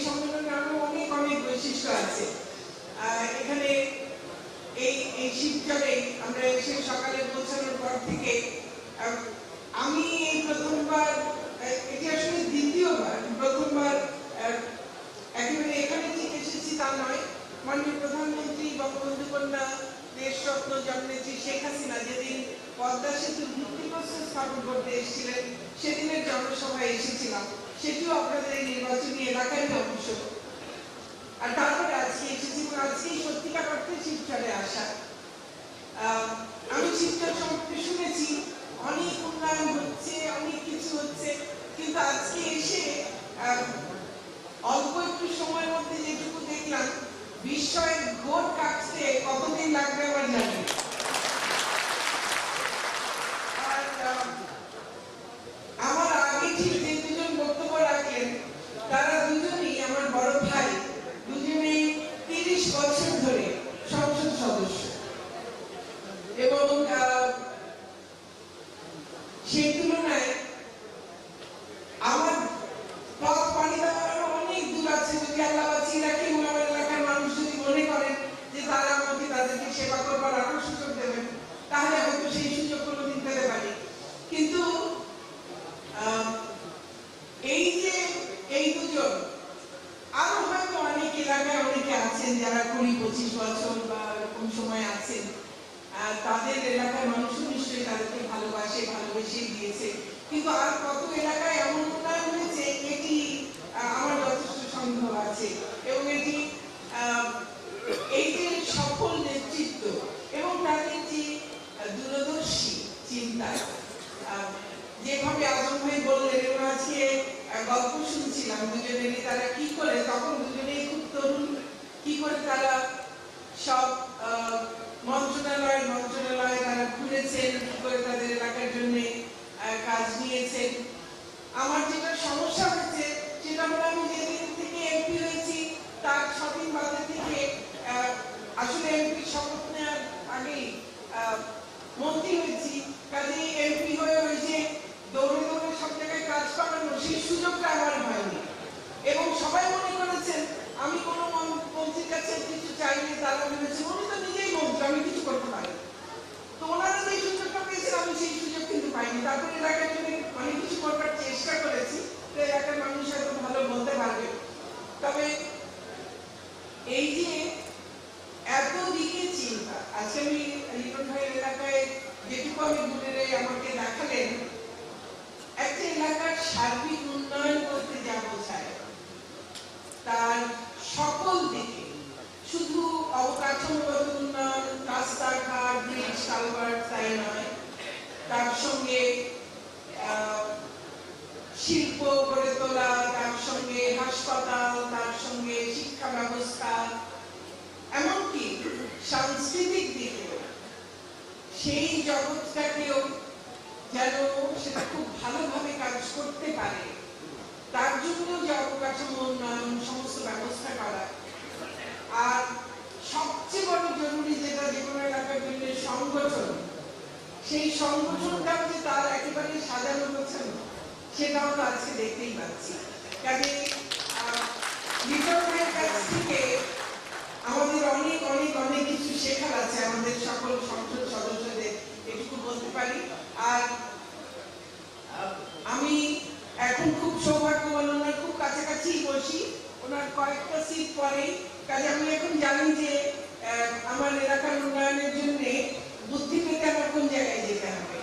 সম্মেলনে আরো অনেক অনেক বৈশিষ্ট্য আছে। এখানে এই শিবচরে আমরা এসে সকালে পৌঁছানোর পর থেকে আমি এই প্রথমবার, এটি আসলে দ্বিতীয়বার, প্রথমবার একেবারে এখানে ঠিক এসেছি তা নয়। মাননীয় প্রধানমন্ত্রী বঙ্গবন্ধু কন্যা দেশরত্ন জন্মেছি শেখ হাসিনা যেদিন পদ্মা সেতুর ভিত্তিপ্রস্তর স্থাপন করতে এসেছিলেন সেদিনের জনসভায় এসেছিলাম, সেটিও আপনাদের এই নির্বাচনী এলাকায় অংশ। আর তারপরে আজকে এসেছি, আজকেই সত্যিকার অর্থে শিবচরে আসা। আমি শিবচর সম্পর্কে শুনেছি অনেক উন্নয়ন হচ্ছে, অনেক কিছু হচ্ছে, কিন্তু আজকে এসে অল্প একটু সময়ের মধ্যে যেটুকু দেখলাম বিস্ময়ের ঘোর কাটতে কতদিন লাগবে আমার জানি। আর আমার আগে ঠিক যে দুজন বক্তব্য রাখলেন তারা দুজনই আমার বড় ভাই, দুজনেই 30 বছর ধরে সংসদ সদস্য, এবং সেই তুলনায় আমার পথ পাড়ি দেওয়ার অনেক দূর আছে। যদি আল্লাহ বাঁচিয়ে রাখে এবং আমার এলাকার মানুষ যদি মনে করেন যে তারা আমাকে তাদেরকে সেবা করবার আরো সুযোগ দেবেন, তাহলে হয়তো সেই সুযোগ কোনোদিন পেতে পারি। কিন্তু এই যে এই দুজন, আরো হয়তো অনেক এলাকায় অনেকে আছেন যারা 20-25 বছর বা এরকম সময় আছেন, তাদের এলাকার মানুষও নিশ্চয়ই তাদেরকে ভালোবেসে দিয়েছে। কিন্তু আর কত এলাকায় এমন উন্নয়ন হয়েছে এটি আমার যথেষ্ট সন্দেহ আছে। এবং এটি এই যে সফল নেতৃত্ব এবং তাদের যে দূরদর্শী চিন্তা, যেভাবে আজম ভাই বললেন, এবং আজকে গল্প শুনছিলাম দুজনেরই, তারা কি করে, তখন দুজনেই খুব তরুণ, কি করে তারা সব মন্ত্রণালয় তারা ঘুরেছেন, কি করে তাদের এলাকার জন্য কাজ নিয়েছেন। আমার যেটা সমস্যা হচ্ছে সেটা হলো আমি যেদিন থেকে এমপি হয়েছি তার 6 দিন বাদে থেকে আসলে এমপি শপথ নেওয়ার আগেই মন্ত্রী হয়েছি, কাজেই এমপি হয়ে ওই যে দৌড়ে দৌড়ে সব জায়গায় কাজ করানো সেই সুযোগটা আমার হয়নি। এবং সবাই মনে করেছেন আমি কোনো মন্ত্রীর কাছে কিছু চাইনি, তারা ভেবেছেন উনি তো নিজেই মন্ত্রী, আমি কিছু করতে পারি। তো ওনারা যে সুযোগটা পেয়েছেন আমি সেই সুযোগ কিন্তু পাইনি। তারপরে এলাকার জন্য অনেক কিছু করবার চেষ্টা করেছি, তো এলাকার মানুষ হয়তো ভালো বলতে পারবে। তবে এই যে এত দিকে চিন্তা, আজকে আমি লিটন ভাইয়ের এলাকায় যেটুকু আমি ঘুরে আমাকে দেখালেন, একটা এলাকার সার্বিক উন্নয়ন করতে যা বোঝায় তার সকল দিকে, শুধু অবকাঠামোগত উন্নয়ন, রাস্তাঘাট, ব্রিজ, কালভার্ট তাই নয়, তার সঙ্গে শিল্প গড়ে তোলা, তার সঙ্গে হাসপাতাল, তার সঙ্গে শিক্ষা ব্যবস্থা, এমনকি সাংস্কৃতিক দিকে সেই জগৎটাকেও যেন সেটা খুব ভালোভাবে কাজ করতে পারে, তার জন্য যে অবকাঠামো উন্নয়ন, সমস্ত ব্যবস্থা করা। আর সবচেয়ে বড় জরুরি যেটা যে কোনো এলাকার জন্য সংগঠন, সেই সংগঠনটাও যে তার একেবারে সাজানো গোছানো, সেটাও তো আজকে দেখতেই পাচ্ছি। কাজে লিটন ভাইয়ের কাছ থেকে আমাদের অনেক অনেক অনেক কিছু শেখার আছে, আমাদের সকল সংসদ সদস্যদের, এটুকু বলতে পারি। আর আমি এখন খুব সৌভাগ্যবান, ওনার খুব কাছাকাছি বসি, ওনার কয়েকটা সিট পরেই। কাজে আমি এখন জানি যে আমার এলাকার উন্নয়নের জন্য বুদ্ধি পেতে আমার কোন জায়গায় যেতে হবে।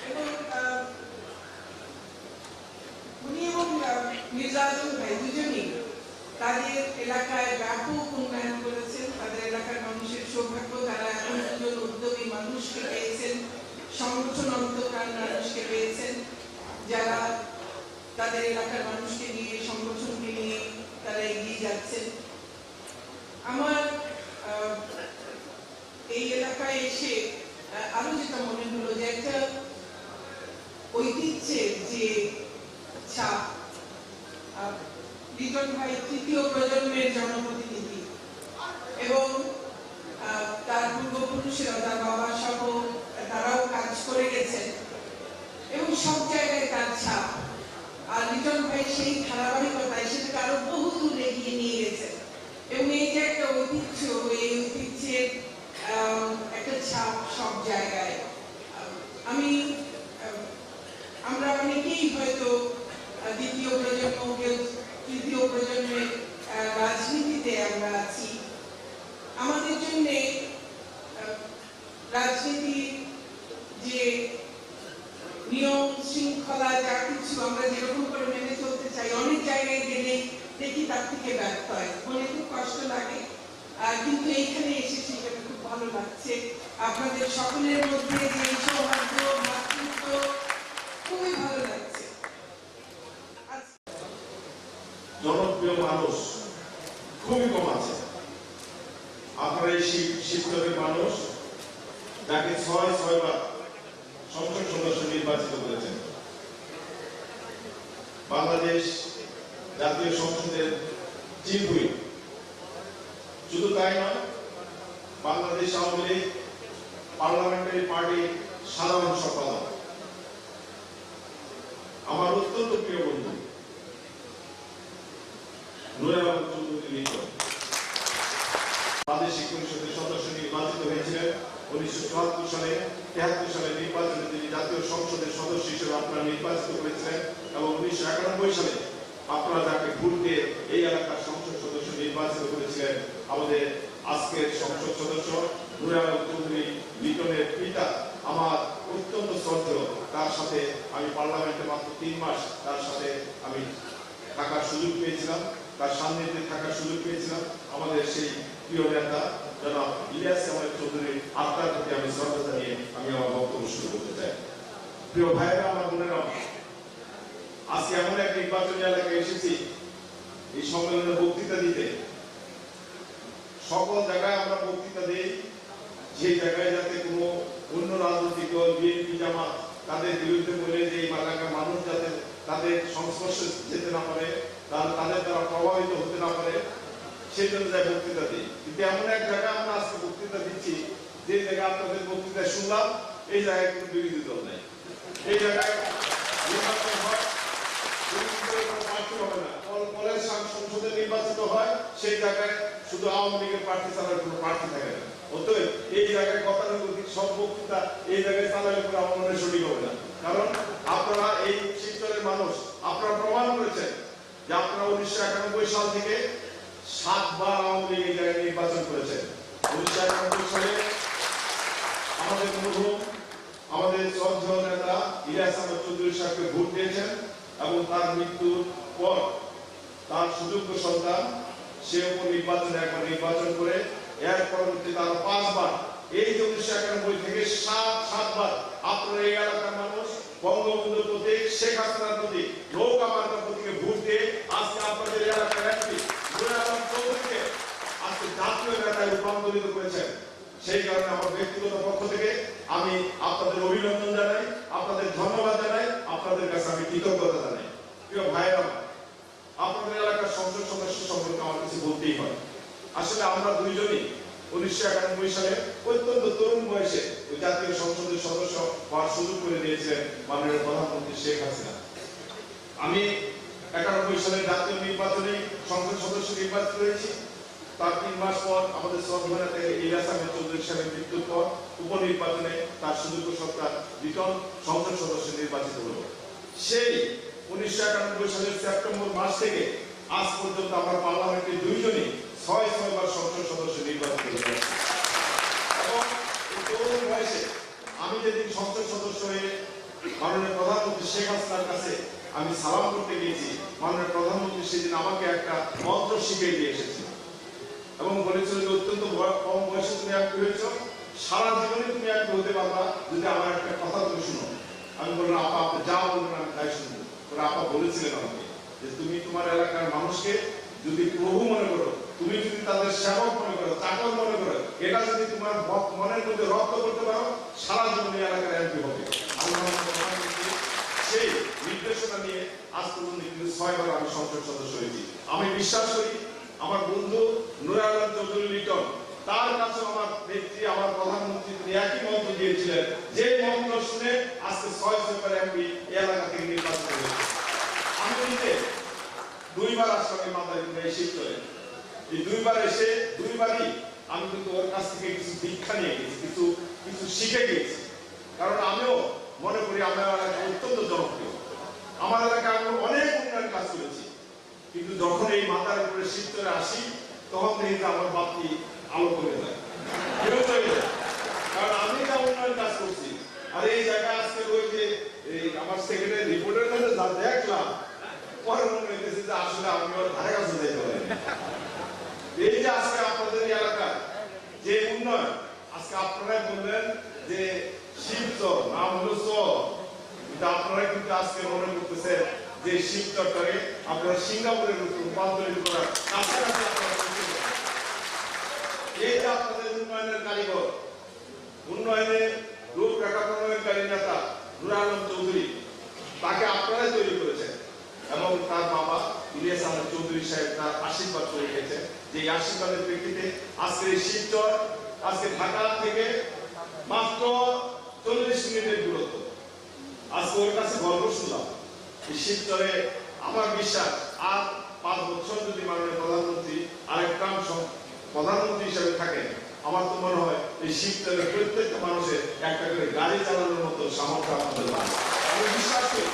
এবং উনি এবং মির্জা আজম ভাই দুজনই তাদের এলাকায় ব্যাপক উন্নয়ন করেছেন। তাদের এলাকার মানুষের সৌভাগ্য, তারা এখন দুজন উদ্যোগী মানুষকে পেয়েছেন, সংগঠন অন্তকার মানুষকে পেয়েছেন, যারা তাদের এলাকার মানুষকে নিয়ে, সংগঠনকে নিয়ে তারা এগিয়ে যাচ্ছেন। আমার এই এলাকায় এসে আরো যেটা মনে হলো যে একটা ঐতিহ্যের যে ছাপ, লিটন ভাই তৃতীয় প্রজন্মের জনপ্রতিনিধি, এবং তার পূর্বপুরুষেরা, তার বাবা সহ তারাও কাজ করে গেছেন, এবং সব জায়গায় তার ছাপ। আর লিটন ভাই সেই ধারাবাহিকতায় সেটাকে আরো বহু দূর এগিয়ে নিয়ে গেছেন এবং এই যে একটা ঐতিহ্য, এই ঐতিহ্যের একটা ছাপ সব জায়গায়। আমি আমরা অনেকেই হয়তো দ্বিতীয় প্রজন্ম, কেউ তৃতীয় প্রজন্মের রাজনীতিতে আমরা আছি। আমাদের জন্য রাজনীতি যে নিয়ম শৃঙ্খলা যা কিছু আমরা যেরকম করে মেনে চলতে চাই, অনেক জায়গায় গেলে দেখি তার থেকে ব্যর্থ হয়, মনে খুব কষ্ট লাগে। কিন্তু এইখানে এসে সেটা খুব ভালো লাগছে। আপনাদের সকলের মধ্যে যে সৌহার্দ্য, মাতৃত্ব খুবই ভালো লাগছে। জনপ্রিয় মানুষ খুবই কম আছে। আপনারা এই শিবচরের মানুষ যাকে ৬ বার সংসদ সদস্য নির্বাচিত করেছেন, বাংলাদেশ জাতীয় সংসদের চিফ হুইপ, শুধু তাই নয়, বাংলাদেশ আওয়ামী লীগ পার্লামেন্টারি পার্টির সাধারণ সম্পাদক, আমার অত্যন্ত প্রিয় বন্ধু নুরুল আলম চৌধুরী লিটন প্রাদেশিক পরিষদের সদস্য নির্বাচিত হয়েছিলেন 1974 সালে। 73 সালে নির্বাচনে তিনি জাতীয় সংসদের সদস্য হিসেবে আপনারা নির্বাচিত করেছিলেন এবং 1991 সালে আপনারা যাকে ভোট দিয়ে এই এলাকার সংসদ সদস্য নির্বাচিত করেছিলেন, আমাদের আজকের সংসদ সদস্য নুরুল আলম চৌধুরী লিটনের পিতা। আমার অত্যন্ত শ্রদ্ধেয়, তার সাথে আমি পার্লামেন্টে মাত্র 3 মাস তার সাথে আমি থাকার সুযোগ পেয়েছিলাম, তার সান্নিধ্যে থাকার সুযোগ পেয়েছিলাম। আমাদের সেই প্রিয় নেতা জনাব ইলিয়াস আহমেদ চৌধুরীর আত্মার প্রতি আমি শ্রদ্ধা জানিয়ে আমি আমার বক্তব্য শুরু করতে চাই। প্রিয় ভাইয়েরা, আমার বোনেরা, আজকে এমন এক নির্বাচনী এলাকায় এসেছি এই সম্মেলনে বক্তৃতা দিতে। সকল জায়গায় আমরা বক্তৃতা দিই, যে জায়গায় যাতে কোনো অন্য রাজনৈতিক দল, বিএনপি, জামাত তাদের বিরুদ্ধে বলে যে এই এলাকার মানুষ যাতে তাদের সংস্পর্শে যেতে না পারে, তাদের দ্বারা প্রভাবিত হতে না পারে, সেই জন্য যাই বক্তৃতা দিই। কিন্তু এমন এক জায়গায় আমরা আজকে বক্তৃতা দিচ্ছি, যে জায়গায় আপনাদের বক্তৃতা শুনলাম, এই জায়গায় কোনো বিরোধী দল নেই। এই জায়গায় নির্বাচন হয়, হবে না, কলেজ সংসদে নির্বাচিত হয়, সেই জায়গায় শুধু আওয়ামী লীগের প্রার্থী ছাড়া কোনো প্রার্থী থাকে না। অতএব এই জায়গায় গতানুগতিক সব বক্তৃতা এই জায়গায় চালালে করে আমার মনে সঠিক হবে না। কারণ আপনারা এই শিবচরের মানুষ, আপনারা প্রমাণ করেছেন যে আপনারা 1991 সাল থেকে 7 বার আওয়ামী লীগ এই জায়গায় নির্বাচন করেছেন। 1991 সালে আমাদের মরহুম, আমাদের শ্রদ্ধেয় নেতা ইলিয়াস আহমেদ চৌধুরী সাহেবকে ভোট দিয়েছেন এবং তার মৃত্যুর পর তার সুযোগ্য সন্তান সে নির্বাচনে একবার নির্বাচন করে এর পরবর্তীতে আরো 5 বার, এই 1991 থেকে 7 বার আপনারা এই এলাকার মানুষ বঙ্গবন্ধুর প্রতি, শেখ হাসিনার প্রতি, নৌকা মার্কার প্রতীকে ভোট দিয়ে আজকে আপনাদের এলাকার এমপি নুরুল আলম চৌধুরীকে আজকে জাতীয় নেতায় রূপান্তরিত করেছেন। সেই কারণে আমার ব্যক্তিগত পক্ষ থেকে আমি আপনাদের অভিনন্দন জানাই, আপনাদের ধন্যবাদ জানাই, আপনাদের কাছে আমি কৃতজ্ঞতা জানাই। প্রিয় ভাইয়েরা, আপনাদের এলাকার সংসদ সদস্য সম্পর্কে আমার কিছু বলতেই হয়। আসলে আমরা দুইজনই 1991 সালে অত্যন্ত তরুণ বয়সে ওই জাতীয় সংসদের সদস্য হওয়ার সুযোগ করে দিয়েছিলেন মাননীয় প্রধানমন্ত্রী শেখ হাসিনা। আমি 91 সালে জাতীয় নির্বাচনে সংসদ সদস্য নির্বাচিত হয়েছি। তার 3 মাস পর আমাদের শ্রদ্ধেয় নেতা ইলিয়াস আহমেদ চৌধুরী সাহেবের মৃত্যুর পর উপনির্বাচনে তার সুযোগ্য সরকার লিটন সংসদ সদস্য নির্বাচিত হল। সেই 1991 সালের সেপ্টেম্বর মাস থেকে আজ পর্যন্ত আমরা পার্লামেন্টে দুইজনই 6 বার সংসদ সদস্য নির্বাচিত হয়েছি। এবং এই তরুণ বয়সে আমি যেদিন সংসদ সদস্য হয়ে মাননীয় প্রধানমন্ত্রী শেখ হাসিনার কাছে আমি সালাম করতে গিয়েছি, মাননীয় প্রধানমন্ত্রী সেদিন আমাকে একটা মন্ত্র শিখিয়ে দিয়ে এসেছিল এবং বলেছিল যে অত্যন্ত কম বয়সে তুমি এমপি হয়েছ, সারা জীবনে তুমি এমপি হতে পারবা যদি আমার একটা কথা তুমি শুনো। আমি বললাম, আপা আপনি যা বলবেন আমি তাই শুনবো। আপা বলেছিলেন আমাকে যে তুমি তোমার এলাকার মানুষকে যদি প্রভু মনে করো, তুমি যদি তাদের সেবক মনে করো, চাকর মনে করো, এটা যদি তোমার মনের মধ্যে রক্ত করতে পারো, সারা জীবন এই এলাকার এমপি হবে। সেই নির্দেশনা নিয়ে আজ পর্যন্ত কিন্তু 6 বার আমি সংসদ সদস্য হয়েছি। আমি বিশ্বাস করি আমার বন্ধু নুরুল আলম চৌধুরী লিটন, তার কাছে আমার নেত্রী, আমার প্রধানমন্ত্রী তিনি একই মন্ত্র দিয়েছিলেন, যে মন্ত্র শুনে আজকে 6 বার এমপি এই এলাকা থেকে নির্বাচিত হয়েছে। আমি দুইবার আসলাম এই মাদারীপুরে এই শিবচরে। এই দুইবার এসে দুইবারই আমি কিন্তু ওর কাছ থেকে কিছু দীক্ষা নিয়ে গেছি, কিছু কিছু শিখে গেছি। কারণ আমিও মনে করি আমার এলাকা অত্যন্ত জনপ্রিয়, আমার এলাকায় আমি অনেক উন্নয়ন কাজ করেছি, কিন্তু যখন এই মাদারীপুরে শিবচরে আসি তখন দেখি আমার বাতি আলো করে যায়, বিরক্ত হয়ে যায়। কারণ আমি যা উন্নয়ন কাজ করছি, আর এই জায়গায় আজকে ওই যে আমার সেক্রেটারি রিপোর্টের মধ্যে যা দেখলাম, পরে মনে হইতেছে যে আসলে আমি ওর ধারে কাছে যেতে পারি। এই যে আজকে আপনাদের এলাকায় যে উন্নয়ন, আজকে আপনারাই বললেন যে শিবচর নাম হলো চর, কিন্তু আপনারা কিন্তু আজকে মনে করতেছেন যে শিবচরটাকে আপনারা সিঙ্গাপুরের রূপান্তরিত করার কাছাকাছি আপনারা করতেছেন। এই যে আপনাদের উন্নয়নের কারিগর, উন্নয়নে রূপরেখা প্রণয়নকারী নেতা নুর আলম চৌধুরী, তাকে আপনারাই তৈরি করেছেন এবং তার বাবা ইলিয়াস আহমেদ চৌধুরী সাহেব তার আশীর্বাদ করে গেছেন। যে আশীর্বাদের প্রেক্ষিতে আজকে এই শিবচর আজকে ঢাকা থেকে মাত্র 40 মিনিটের দূরত্ব। আজকে ওর কাছে গর্ব শুনলাম এই শিবচরে। আমার বিশ্বাস আর 5 বছর যদি মাননীয় প্রধানমন্ত্রী আরেকটা প্রধানমন্ত্রী হিসেবে থাকেন, আমার তো মনে হয় এই শিবচরের প্রত্যেকটা মানুষের একটা করে গাড়ি চালানোর মতো সামর্থ্য আমাদের আছে। আমি বিশ্বাস করি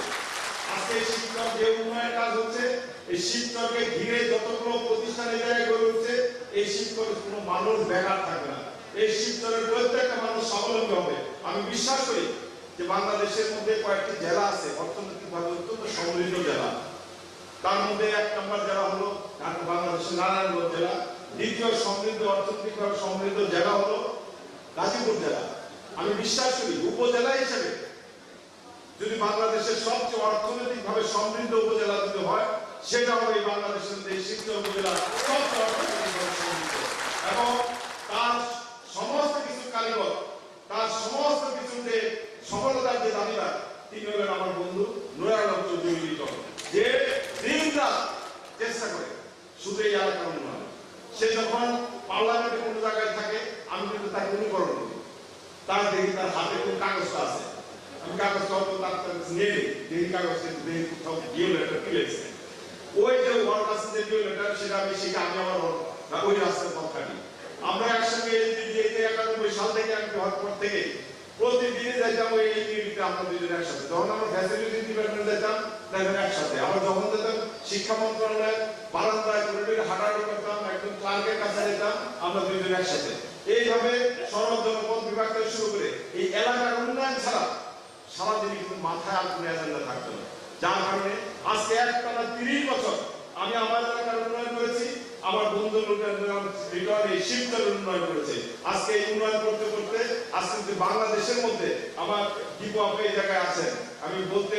আজকে এই শিবচর যে উন্নয়নের কাজ হচ্ছে, এই শিবচরকে ঘিরে যতগুলো প্রতিষ্ঠান এই জায়গায় গড়ে উঠছে, এই শিবচরের কোনো মানুষ বেকার থাকবে না, এই শিবচরের প্রত্যেকটা মানুষ স্বাবলম্বী হবে। আমি বিশ্বাস করি যে বাংলাদেশের মধ্যে কয়েকটি জেলা আছে অর্থনৈতিকভাবে অত্যন্ত সমৃদ্ধ জেলা, তার মধ্যে 1 নম্বর জেলা হলো বাংলাদেশের নারায়ণগঞ্জ জেলা, দ্বিতীয় সমৃদ্ধ অর্থনৈতিকভাবে সমৃদ্ধ জেলা হলো গাজীপুর জেলা। আমি বিশ্বাস করি উপজেলা হিসেবে যদি বাংলাদেশের সবচেয়ে অর্থনৈতিকভাবে সমৃদ্ধ উপজেলা যদি হয়, সেটা হবে এই বাংলাদেশের শিবচর উপজেলা সবচেয়ে অর্থনৈতিকভাবে সমৃদ্ধ। এবং তার সমস্ত কিছু কারিগর, তার সমস্ত কিছু যে সফলতার যে দাবিদার, তিনি হলেন আমার বন্ধু নুর আলম চৌধুরী লিটন, যে দিন রাত চেষ্টা করে শুধু এই এলাকার উন্নয়ন। সে যখন পার্লামেন্টে কোনো জায়গায় থাকে, আমি কিন্তু তাকে অনুকরণ করি। তার দেখি তার হাতে কোন কাগজটা আছে, আমি কাগজটা হয়তো তার নিয়ে নিই, দেখি কাগজটা দেখি কোথাও ডিও লেটার পেয়েছে। ওই যে ওর কাছে যে ডিও লেটার, সেটা আমি শিখে আমি আমার ওই রাস্তার পথ কাটি। আমরা একসঙ্গে 91 সাল থেকে আমি হওয়ার পর থেকে প্রতিদিনই যাইতাম ওই ইউনিটে, আমরা দুজন একসাথে। যখন আমরা ফ্যাসিলিটি ডিপার্টমেন্ট যেতাম দেখেন একসাথে, আমরা যখন যেতাম শিক্ষা মন্ত্রণালয়ের বারান্দায় করিডোরে হাঁটাহাঁটি করতাম, একজন ক্লার্কের কাছে যেতাম, আমরা দুজন একসাথে। এইভাবে সড়ক জনপথ বিভাগ থেকে শুরু করে এই এলাকার উন্নয়ন ছাড়া সারাদিন কিন্তু মাথায় আর কোনো এজেন্ডা থাকতো না। যার কারণে আজকে একটানা 30 বছর আমি আমার এলাকার উন্নয়ন করেছি, আমার বন্ধু লিটন এই শিবচরের উন্নয়ন করেছে। আজকে এই উন্নয়ন করতে করতে আজকে যদি বাংলাদেশের মধ্যে আমার দীপু আপনি এই জায়গায় আছেন, আমি বলতে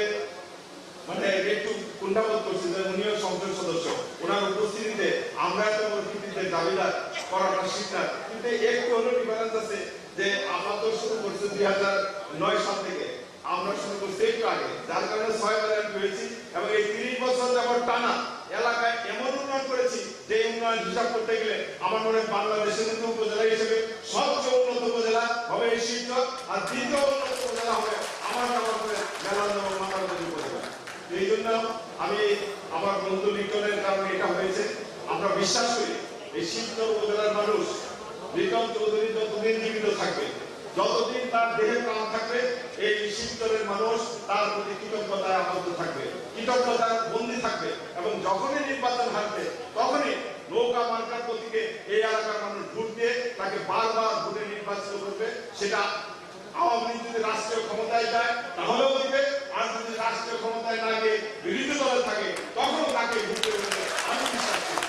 মানে একটু কুণ্ঠাবোধ করছি যে উনিও সংসদ সদস্য, ওনার উপস্থিতিতে আমরা এত বড় কৃতিত্বের দাবিদার করাটা ঠিক না, কিন্তু একটু হলো ডিফারেন্স আছে যে আমরা তো শুরু করছি 2009 সাল থেকে, আমরা শুরু করছি একটু আগে, যার কারণে 6 বার আমি হয়েছি। এবং এই 30 বছর যাবত টানা এলাকায় এমন উন্নয়ন করেছি যে উন্নয়ন হিসাব করতে গেলে আমার মনে হয় বাংলাদেশের মধ্যে উপজেলা হিসেবে সবচেয়ে উন্নত উপজেলা হবে এই শিবচর, আর দ্বিতীয় উন্নত উপজেলা হবে আমার নামার করে মেলান্দ এবং মাতারগঞ্জ উপজেলা। এই জন্য আমি আমার বন্ধু লিটনের কারণে এটা হয়েছে। আমরা বিশ্বাস করি এই শিবচর উপজেলার মানুষ লিটন চৌধুরী যতদিন জীবিত থাকবে, যতদিন তার দেহে প্রাণ থাকবে, এই শিবচরের মানুষ তার প্রতি কৃতজ্ঞতায় আবদ্ধ থাকবে, কৃতজ্ঞতার বন্দী থাকবে। এবং যখনই নির্বাচন হারবে, তখনই নৌকা মার্কার প্রতীকে এই এলাকার মানুষ ভোট দিয়ে তাকে বারবার ভোটে নির্বাচিত করবে। সেটা আওয়ামী লীগ যদি রাষ্ট্রীয় ক্ষমতায় যায় তাহলেও দিবে, আর যদি রাষ্ট্রীয় ক্ষমতায় না গিয়ে বিরোধী দলে থাকে তখনও তাকে ভোট দেবে। আমি বিশ্বাস করি